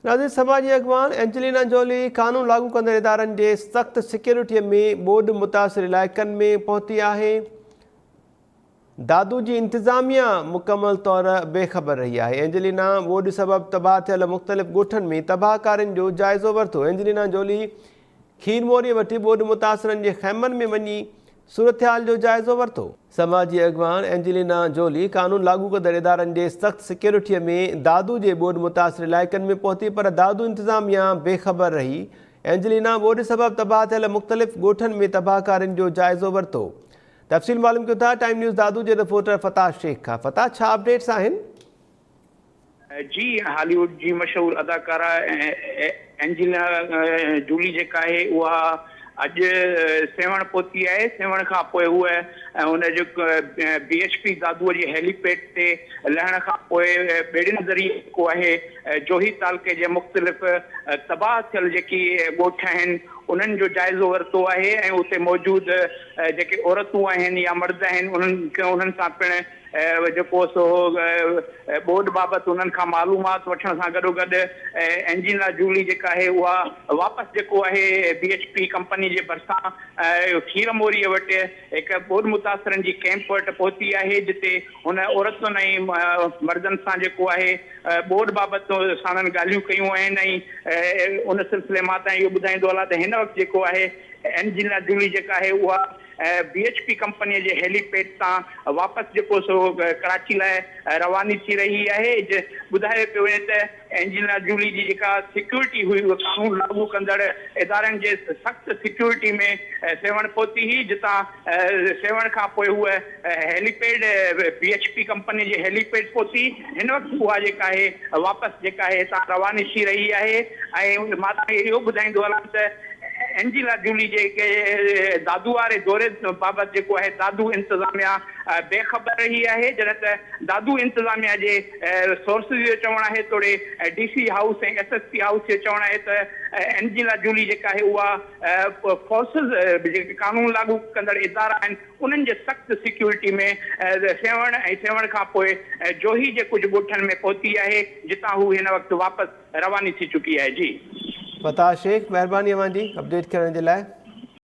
नाज़रीन, समाजी अॻवान एंजेलिना जोली कानून लागू कंदड़ इदारनि जे सख़्त सिक्योरिटीअ में बोर्ड मुतासिर इलाइक़नि में पहुती आहे। दादू जी इंतज़ामिया मुकमल तौर बेख़बर रही आहे। एंजेलिना बोर्ड सबब तबाह थियल मुख़्तलिफ़ ॻोठनि में तबाहकारियुनि जो जाइज़ो वरितो। एंजेलिना जोली खीरमोरी वटि बोर्ड मुतासिरनि जे ख़ैमनि में वञी सूरतहाल जो जाइज़ो वरितो। समाजी अॻवान एंजेलिना जोली कानून लागू कंदड़ इदारनि जे सख़्त सिक्योरिटीअ में दादू जे बोर्ड मुतासिर इलाइक़नि में पहुती, पर दादू इंतज़ामिया बेख़बर रही। एंजेलिना बोर्ड सबब तबाह थियल मुख़्तलिफ़ ॻोठनि में तबाहकारियुनि जो जाइज़ो वरितो। तफ़सील मालूम कयूं था टाइम न्यूज़ दादू जे रिपोर्टर फताह शेख खां। फताह, छा अपडेट्स आहिनि? जी, हॉलीवुड जी मशहूर अदाकारा एंजेलिना जूली जेका आहे उहा अॼु सेवण पहुती आहे। सेवण खां पोइ उहा हुनजो BHP दादूअ जे हेलीपैड ते लहण खां पोइ ॿेड़ियुनि ज़रिए जेको आहे जोही तालुके जे मुख़्तलिफ़ तबाह थियल जेकी ॻोठ आहिनि उन्हनि जो जाइज़ो वरितो आहे ऐं उते मौजूदु जेके औरतूं आहिनि या मर्द आहिनि उन्हनि सां पिणु जेको सो बोर्ड बाबति उन्हनि खां मालूमात वठण सां गॾोगॾु एंजेलिना जूली जेका आहे उहा वापसि जेको आहे BHP कंपनी जे भरिसां खीरमोरीअ वटि हिकु बोर्ड मुतासिरनि जी कैंप वटि पहुती आहे, जिते हुन औरतुनि ऐं मर्दनि सां जेको आहे बोर्ड बाबति साणनि ॻाल्हियूं कयूं आहिनि। ऐं उन सिलसिले मां त इहो ॿुधाईंदो हलां त हिन वक़्तु जेको आहे एंजेलिना जूली जेका आहे उहा BHP कंपनीअ जे हेलीपैड तां वापसि जेको सो कराची लाइ रवानी थी रही आहे। ॿुधायो पियो वञे त एंजेलिना जूली जी जेका सिक्योरिटी हुई उहा कानून लागू कंदड़ इदारनि जे सख़्त सिक्योरिटी में सेवण पहुती हुई, जितां सेवण खां पोइ उहा हेलीपैड BHP कंपनी जे हेलीपैड पहुती। हिन वक़्तु उहा जेका आहे वापसि जेका आहे हितां रवानी थी रही आहे। ऐं मां तव्हांखे इहो ॿुधाईंदो हलां त एंजेलिना जूली जेके दादू वारे दौरे बाबति जेको आहे दादू इंतज़ामिया बेख़बर रही आहे, जॾहिं त दादू इंतज़ामिया जे सोर्सिस जो चवणु आहे तोड़े DC हाउस ऐं SSP हाउस जो चवणु आहे त एंजेलिना जूली जेका आहे उहा फोर्सिस जेके कानून लागू कंदड़ इदारा आहिनि उन्हनि जे सख़्त सिक्योरिटी में सेवण खां पोइ जोही जे कुझु ॻोठनि में पहुती आहे, जितां हू हिन वक़्तु वापसि रवानी थी चुकी आहे। जी फताह शेख, महिरबानी अव्हां जी अपडेट करण जे लाइ।